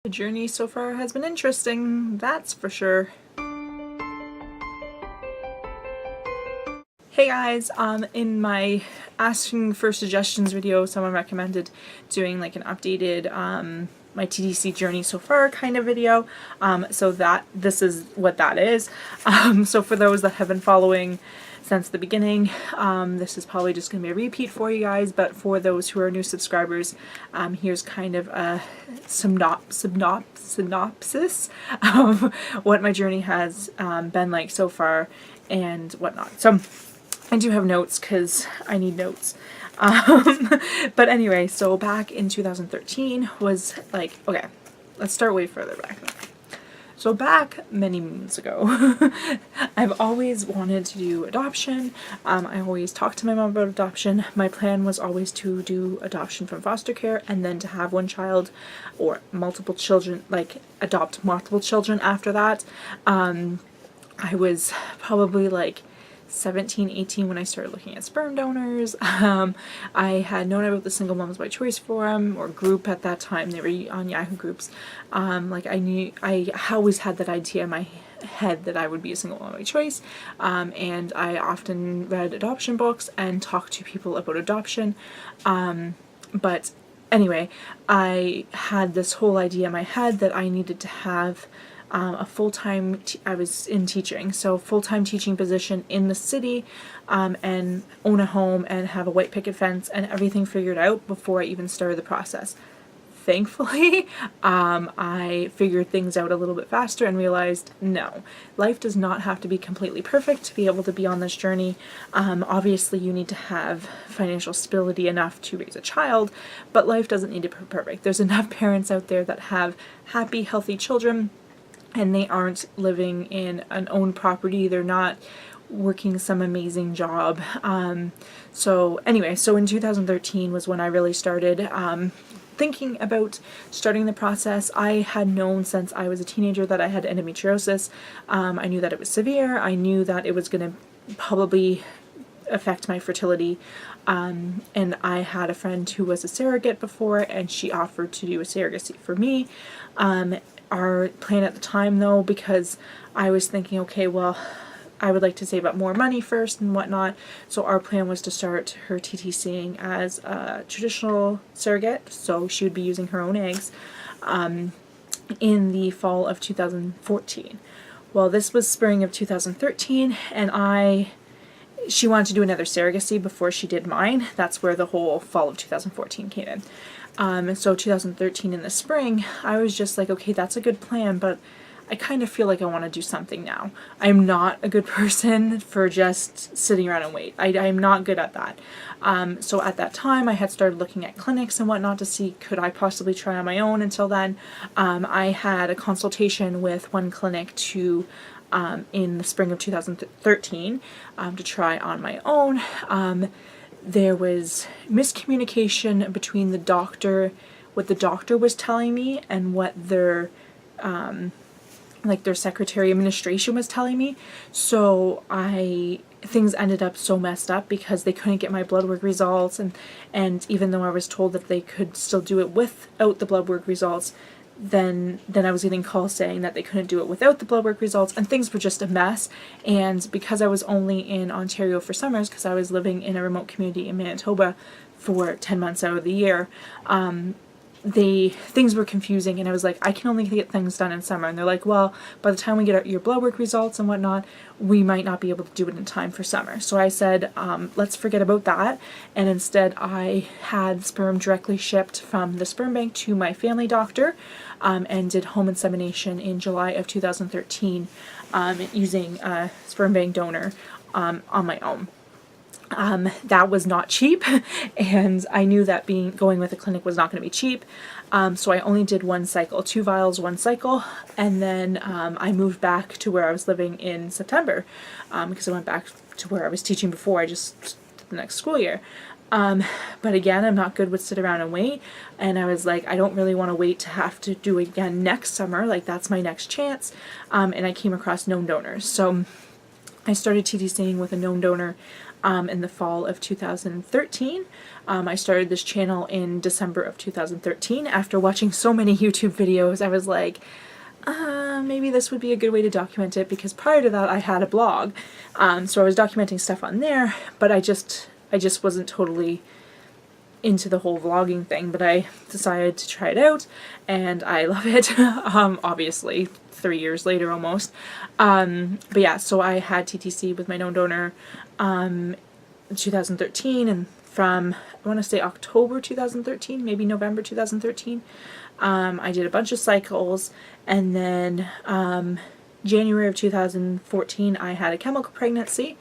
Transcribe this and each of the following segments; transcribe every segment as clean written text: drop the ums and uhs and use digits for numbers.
The journey so far has been interesting, that's for sure. Hey guys, in my asking for suggestions video, someone recommended doing like an updated my TTC journey so far kind of video. So this is what that is. So for those that have been following since the beginning, this is probably just going to be a repeat for you guys, but for those who are new subscribers, here's kind of a synopsis of what my journey has been like so far and whatnot. So I do have notes because I need notes. But anyway, so back in 2013 was like, okay, let's start way further back. So back many moons ago, I've always wanted to do adoption. I always talked to my mom about adoption. My plan was always to do adoption from foster care and then to have one child or multiple children, like adopt multiple children after that. I was probably like 17, 18 when I started looking at sperm donors. I had known about the Single Moms by Choice forum or group at that time. They were on Yahoo groups. Like I always had that idea in my head that I would be a single mom by choice. And I often read adoption books and talked to people about adoption. But anyway, I had this whole idea in my head that I needed to have a full-time, I was in teaching, so full-time teaching position in the city, and own a home and have a white picket fence and everything figured out before I even started the process. Thankfully, I figured things out a little bit faster and realized, no, life does not have to be completely perfect to be able to be on this journey. Obviously, you need to have financial stability enough to raise a child, but life doesn't need to be perfect. There's enough parents out there that have happy, healthy children, and they aren't living in an owned property. They're not working some amazing job. So anyway, so in 2013 was when I really started thinking about starting the process. I had known since I was a teenager that I had endometriosis. I knew that it was severe. I knew that it was going to probably affect my fertility. And I had a friend who was a surrogate before, and she offered to do a surrogacy for me. Our plan at the time, though, because I was thinking, okay, well, I would like to save up more money first and whatnot, so our plan was to start her TTCing as a traditional surrogate, so she would be using her own eggs, in the fall of 2014. Well, this was spring of 2013, and she wanted to do another surrogacy before she did mine. That's where the whole fall of 2014 came in. So 2013 in the spring, I was just like, okay, that's a good plan, but I kind of feel like I want to do something now. I'm not a good person for just sitting around and wait. I'm not good at that. So at that time, I had started looking at clinics and whatnot to see could I possibly try on my own. Until then, I had a consultation with one clinic in the spring of 2013 to try on my own. There was miscommunication between the doctor, what the doctor was telling me, and what their secretary administration was telling me. So things ended up so messed up because they couldn't get my blood work results, and even though I was told that they could still do it without the blood work results, then I was getting calls saying that they couldn't do it without the blood work results, and things were just a mess. And because I was only in Ontario for summers, because I was living in a remote community in Manitoba for 10 months out of the year, things were confusing, and I was like, I can only get things done in summer. And they're like, well, by the time we get your blood work results and whatnot, we might not be able to do it in time for summer. So I said, let's forget about that. And instead I had sperm directly shipped from the sperm bank to my family doctor, and did home insemination in July of 2013, using a sperm bank donor on my own. That was not cheap, and I knew that going with a clinic was not going to be cheap. So I only did one cycle, 2 vials, 1 cycle, and then I moved back to where I was living in September, because I went back to where I was teaching before. I just the next school year. But again, I'm not good with sit around and wait, and I was like, I don't really want to wait to have to do it again next summer. Like, that's my next chance. And I came across known donors, so I started TTCing with a known donor in the fall of 2013. I started this channel in December of 2013. After watching so many YouTube videos, I was like, maybe this would be a good way to document it, because prior to that I had a blog. So I was documenting stuff on there, but I just wasn't totally into the whole vlogging thing, but I decided to try it out and I love it. Obviously 3 years later almost. But yeah, so I had TTC with my known donor in 2013, and from I want to say October 2013, maybe November 2013, I did a bunch of cycles, and then January of 2014 I had a chemical pregnancy,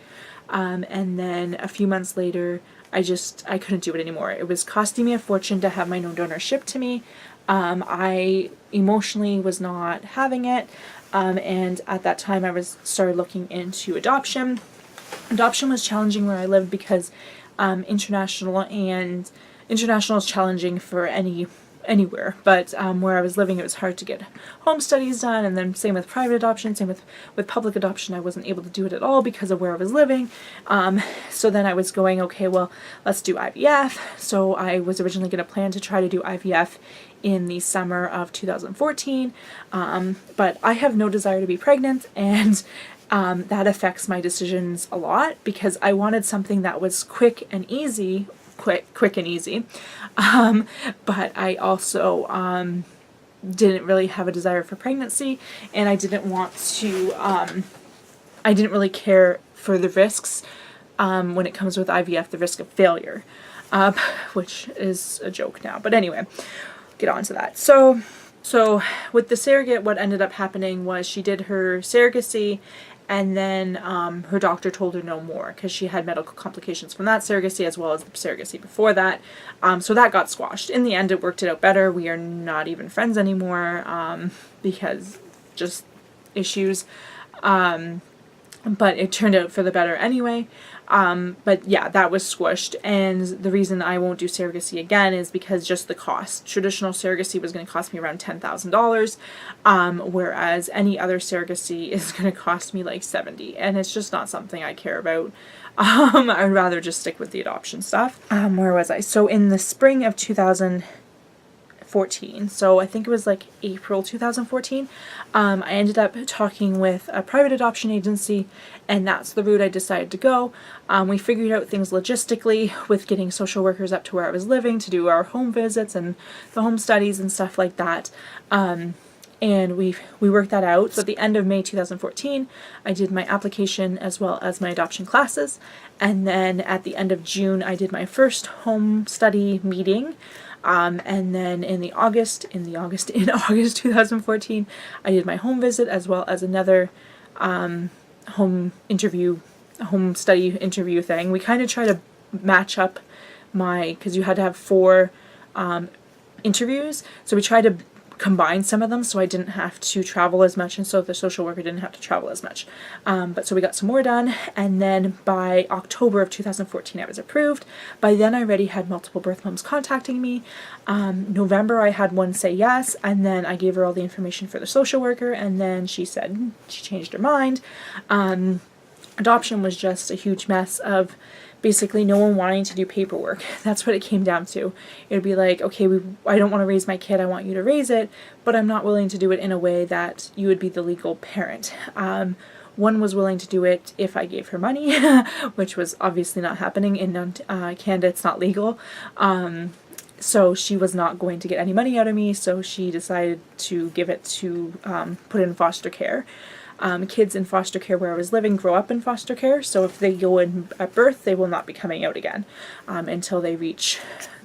and then a few months later I couldn't do it anymore. It was costing me a fortune to have my known donor shipped to me. I emotionally was not having it, and at that time I started looking into adoption. Adoption was challenging where I lived because international is challenging for anywhere, but where I was living it was hard to get home studies done, and then same with private adoption, same with public adoption. I wasn't able to do it at all because of where I was living. So then I was going, okay, well, let's do IVF. So I was originally going to plan to try to do IVF in the summer of 2014, but I have no desire to be pregnant, and that affects my decisions a lot, because I wanted something that was quick and easy, but I also didn't really have a desire for pregnancy, and I didn't want to, I didn't really care for the risks when it comes with IVF, the risk of failure, which is a joke now, but anyway, get on to that. So with the surrogate, what ended up happening was she did her surrogacy, and then her doctor told her no more because she had medical complications from that surrogacy as well as the surrogacy before that. So that got squashed. In the end, it worked it out better. We are not even friends anymore because just issues. But it turned out for the better anyway. But yeah, that was squished, and the reason I won't do surrogacy again is because just the cost. Traditional surrogacy was going to cost me around $10,000, whereas any other surrogacy is going to cost me like $70,000, and it's just not something I care about. I'd rather just stick with the adoption stuff. Where was I? So in the spring of 2014, so I think it was like April 2014, I ended up talking with a private adoption agency, and that's the route I decided to go. We figured out things logistically with getting social workers up to where I was living to do our home visits and the home studies and stuff like that. And we worked that out. So at the end of May 2014, I did my application as well as my adoption classes. And then at the end of June, I did my first home study meeting. And then in August 2014, I did my home visit as well as another home study interview thing. We kind of try to match up because you had to have 4 interviews, so we tried to combine some of them so I didn't have to travel as much, and so the social worker didn't have to travel as much. But so we got some more done, and then by October of 2014 I was approved. By then I already had multiple birth moms contacting me. November I had one say yes, and then I gave her all the information for the social worker, and then she said she changed her mind. Adoption was just a huge mess of basically no one wanting to do paperwork. That's what it came down to. It would be like, okay, I don't want to raise my kid, I want you to raise it, but I'm not willing to do it in a way that you would be the legal parent. One was willing to do it if I gave her money, which was obviously not happening. In Canada, it's not legal. So she was not going to get any money out of me, so she decided to give it to put it in foster care. Kids in foster care where I was living grow up in foster care, so if they go in at birth, they will not be coming out again until they reach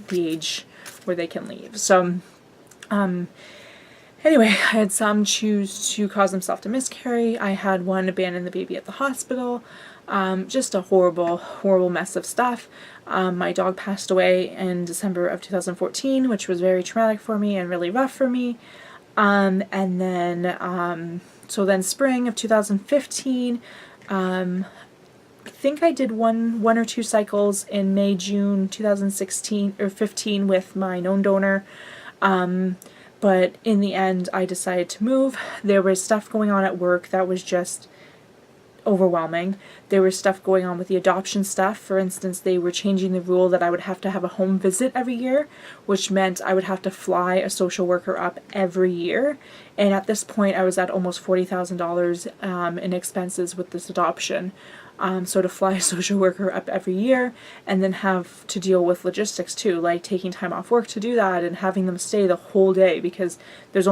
the age where they can leave. So anyway, I had some choose to cause themselves to miscarry. I had one abandon the baby at the hospital. Just a horrible, horrible mess of stuff. My dog passed away in December of 2014, which was very traumatic for me and really rough for me. And then so then spring of 2015, I think I did one or two cycles in May, June 2016 or 15 with my known donor. But in the end, I decided to move. There was stuff going on at work that was just overwhelming. There was stuff going on with the adoption stuff. For instance, they were changing the rule that I would have to have a home visit every year, which meant I would have to fly a social worker up every year. And at this point, I was at almost $40,000 in expenses with this adoption. So to fly a social worker up every year and then have to deal with logistics too, like taking time off work to do that and having them stay the whole day because there's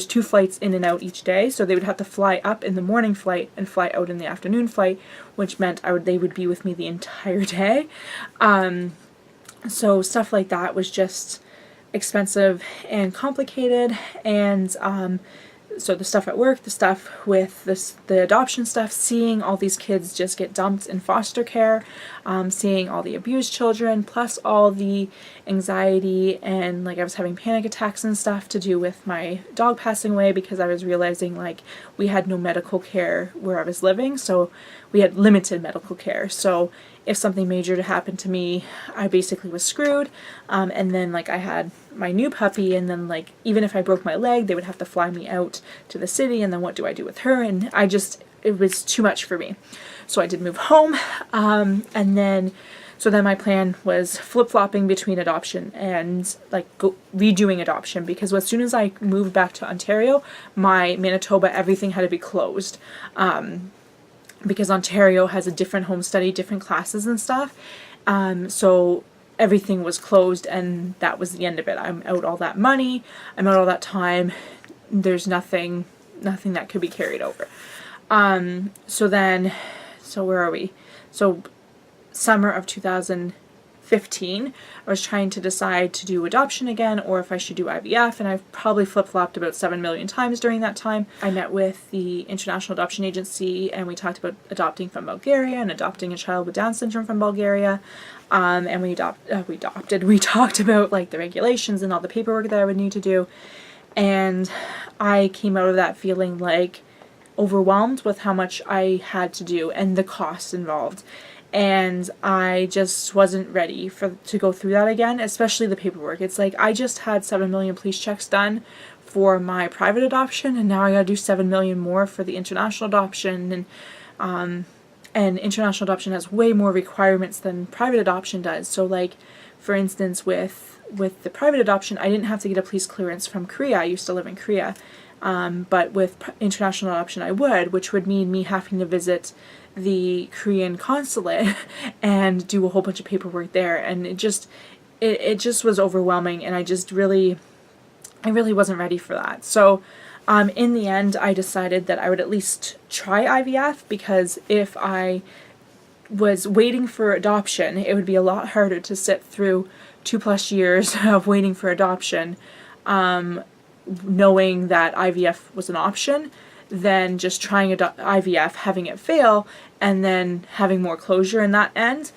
2 flights in and out each day. So they would have to fly up in the morning flight and fly out in the afternoon flight, which meant they would be with me the entire day. So stuff like that was just expensive and complicated. And so the stuff at work, the stuff with the adoption stuff, seeing all these kids just get dumped in foster care, seeing all the abused children, plus all the anxiety and like I was having panic attacks and stuff to do with my dog passing away because I was realizing like we had no medical care where I was living, so we had limited medical care. So if something major happened to me, I basically was screwed. And then like I had my new puppy, and then like even if I broke my leg, they would have to fly me out to the city, and then what do I do with her? And it was too much for me. So I did move home, and then my plan was flip-flopping between adoption and like redoing adoption, because as soon as I moved back to Ontario, my Manitoba, everything had to be closed. Because Ontario has a different home study, different classes and stuff. So everything was closed, and that was the end of it. I'm out all that money, I'm out all that time. There's nothing that could be carried over. So where are we? So summer of 2015, I was trying to decide to do adoption again or if I should do IVF, and I've probably flip-flopped about 7 million times during that time. I met with the International Adoption Agency and we talked about adopting from Bulgaria and adopting a child with Down syndrome from Bulgaria. And we talked about like the regulations and all the paperwork that I would need to do. And I came out of that feeling like overwhelmed with how much I had to do and the costs involved. And I just wasn't ready to go through that again, especially the paperwork. It's like I just had 7 million police checks done for my private adoption, and now I gotta do 7 million more for the international adoption. And international adoption has way more requirements than private adoption does. So like, for instance, with the private adoption, I didn't have to get a police clearance from Korea. I used to live in Korea. But with international adoption I would, which would mean me having to visit the Korean consulate and do a whole bunch of paperwork there, and it just was overwhelming, and I really wasn't ready for that. So in the end I decided that I would at least try IVF, because if I was waiting for adoption, it would be a lot harder to sit through 2+ years of waiting for adoption, knowing that IVF was an option, than just trying IVF, having it fail, and then having more closure in that end.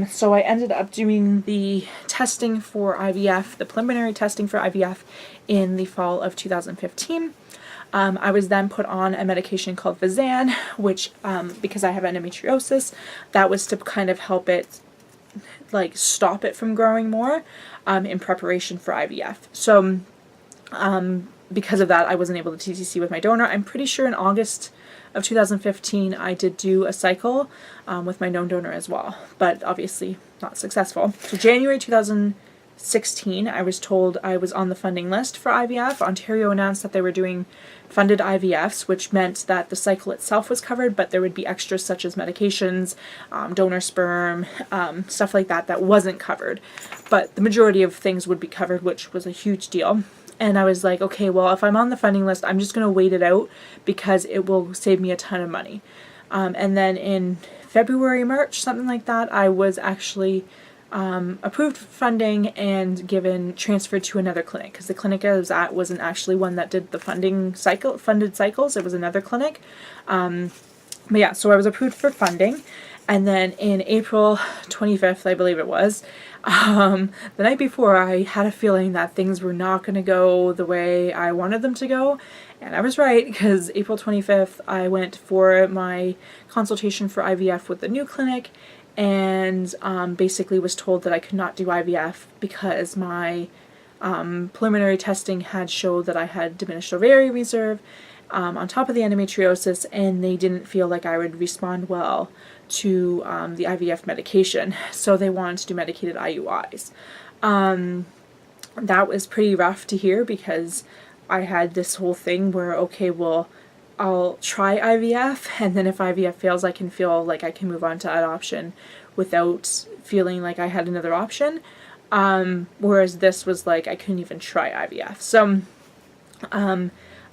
So I ended up doing the testing for IVF, the preliminary testing for IVF, in the fall of 2015. I was then put on a medication called Vizan, which, because I have endometriosis, that was to kind of help it, like, stop it from growing more, in preparation for IVF. So, because of that, I wasn't able to TTC with my donor. I'm pretty sure in August of 2015 I did do a cycle with my known donor as well, but obviously not successful. So January 2016, I was told I was on the funding list for IVF. Ontario announced that they were doing funded IVFs, which meant that the cycle itself was covered, but there would be extras such as medications, donor sperm, stuff like that wasn't covered. But the majority of things would be covered, which was a huge deal. And I was like, okay, well, if I'm on the funding list, I'm just going to wait it out because it will save me a ton of money. And then in February, March, something like that, I was actually approved for funding and transferred to another clinic, because the clinic I was at wasn't actually one that did the funded cycles. It was another clinic. But yeah, so I was approved for funding. And then in April 25th, I believe it was, the night before, I had a feeling that things were not going to go the way I wanted them to go. And I was right, because April 25th, I went for my consultation for IVF with the new clinic, and basically was told that I could not do IVF because my Preliminary testing had showed that I had diminished ovarian reserve on top of the endometriosis, and they didn't feel like I would respond well to the IVF medication, so they wanted to do medicated IUIs. That was pretty rough to hear, because I had this whole thing where, okay, well, I'll try IVF, and then if IVF fails, I can feel like I can move on to adoption without feeling like I had another option. Whereas this was like, I couldn't even try IVF. So,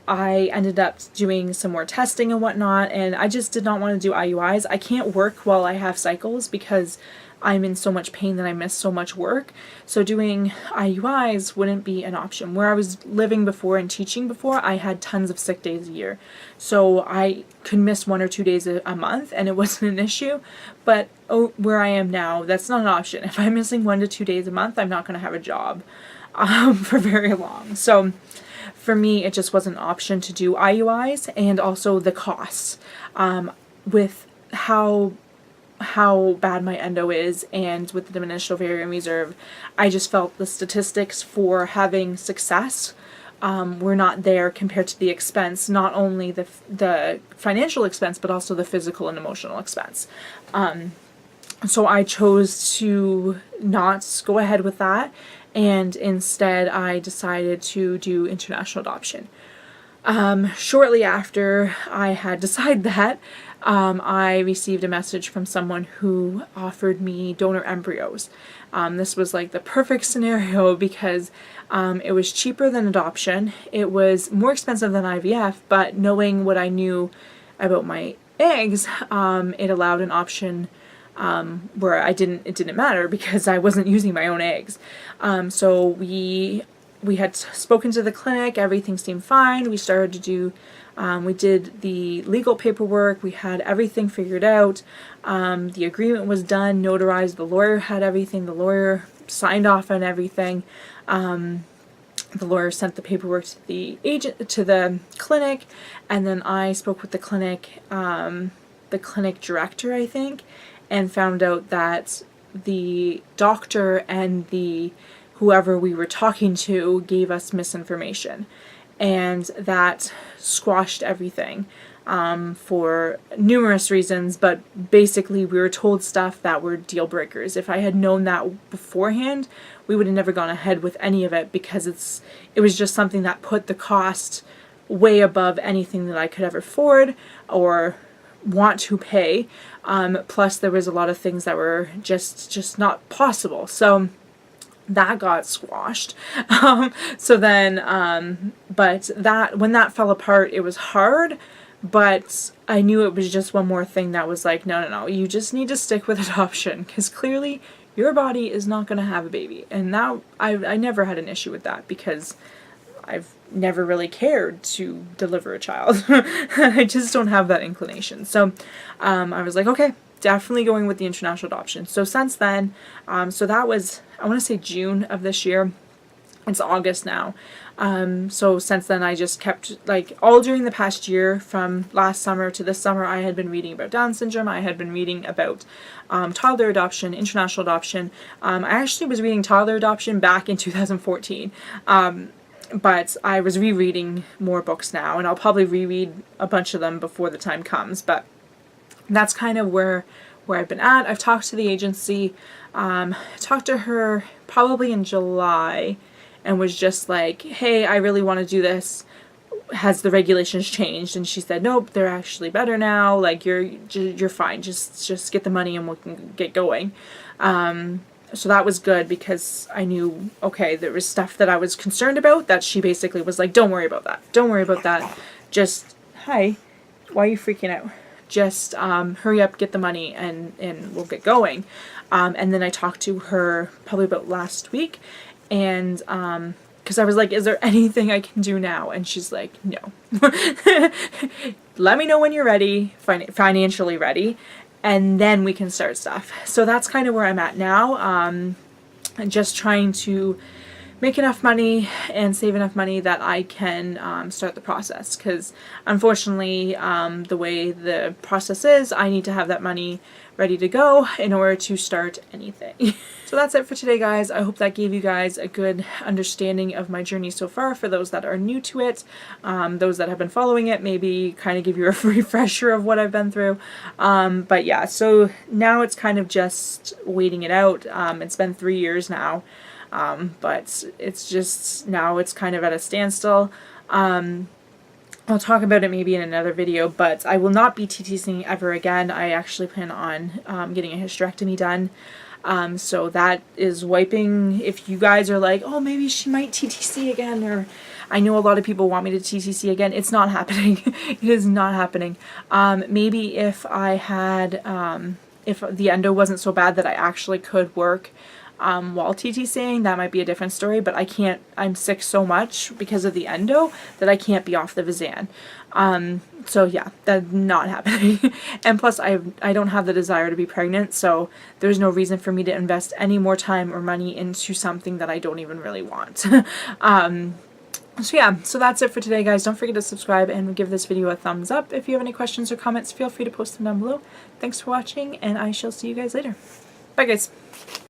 I ended up doing some more testing and whatnot, and I just did not want to do IUIs. I can't work while I have cycles because I'm in so much pain that I miss so much work. So doing IUIs wouldn't be an option. Where I was living before and teaching before, I had tons of sick days a year. So I could miss 1 or 2 days a month and it wasn't an issue. But where I am now, that's not an option. If I'm missing 1 to 2 days a month, I'm not going to have a job for very long. So for me, it just wasn't an option to do IUIs, and also the costs. With how bad my endo is, and with the diminished ovarian reserve, I just felt the statistics for having success were not there compared to the expense, not only the financial expense, but also the physical and emotional expense. So I chose to not go ahead with that, and instead I decided to do international adoption. Shortly after I had decided that, I received a message from someone who offered me donor embryos. This was like the perfect scenario because it was cheaper than adoption. It was more expensive than IVF, but knowing what I knew about my eggs, it allowed an option where it didn't matter because I wasn't using my own eggs. So we had spoken to the clinic, everything seemed fine. We started to do, we did the legal paperwork, we had everything figured out. The agreement was done, notarized, the lawyer had everything, the lawyer signed off on everything. The lawyer sent the paperwork to the clinic, and then I spoke with the clinic director, I think, and found out that the doctor and whoever we were talking to gave us misinformation, and that squashed everything for numerous reasons, but basically we were told stuff that were deal breakers. If I had known that beforehand, we would have never gone ahead with any of it, because it was just something that put the cost way above anything that I could ever afford or want to pay. Plus there was a lot of things that were just not possible. So that got squashed. So then, but when that fell apart, it was hard, but I knew it was just one more thing that was like, no, you just need to stick with adoption, because clearly your body is not going to have a baby. And now I never had an issue with that, because I've never really cared to deliver a child. I just don't have that inclination. So I was like, okay, definitely going with the international adoption. So since then, so that was, I want to say June of this year. It's August now. So since then I just kept, like, all during the past year, from last summer to this summer, I had been reading about Down syndrome. I had been reading about toddler adoption, international adoption. I actually was reading toddler adoption back in 2014. But I was rereading more books now, and I'll probably reread a bunch of them before the time comes. But that's kind of where I've been at. I've talked to the agency, talked to her probably in July, and was just like, hey, I really want to do this. Has the regulations changed? And she said, nope, they're actually better now. Like, you're fine. Just get the money and we can get going. So that was good, because I knew, okay, there was stuff that I was concerned about that she basically was like, don't worry about that. Don't worry about that. Just, hi, why are you freaking out? Just hurry up, get the money, and we'll get going. And then I talked to her probably about last week, and because I was like, is there anything I can do now? And she's like, no. Let me know when you're ready, financially ready, and then we can start stuff. So that's kind of where I'm at now. I'm just trying to make enough money and save enough money that I can start the process, because unfortunately the way the process is, I need to have that money ready to go in order to start anything. So that's it for today, guys. I hope that gave you guys a good understanding of my journey so far for those that are new to it. Those that have been following it, maybe kind of give you a refresher of what I've been through. But yeah, so now it's kind of just waiting it out. It's been 3 years now. But it's just, now it's kind of at a standstill. I'll talk about it maybe in another video, but I will not be TTCing ever again. I actually plan on getting a hysterectomy done. So that is wiping, if you guys are like, oh, maybe she might TTC again, or I know a lot of people want me to TTC again. It's not happening. It is not happening. Maybe if I had, if the endo wasn't so bad that I actually could work while TTCing, that might be a different story, but I can't, I'm sick so much because of the endo that I can't be off the Vizan. So yeah, that's not happening. And plus I don't have the desire to be pregnant, so there's no reason for me to invest any more time or money into something that I don't even really want. So yeah, so that's it for today, guys. Don't forget to subscribe and give this video a thumbs up. If you have any questions or comments, feel free to post them down below. Thanks for watching, and I shall see you guys later. Bye, guys.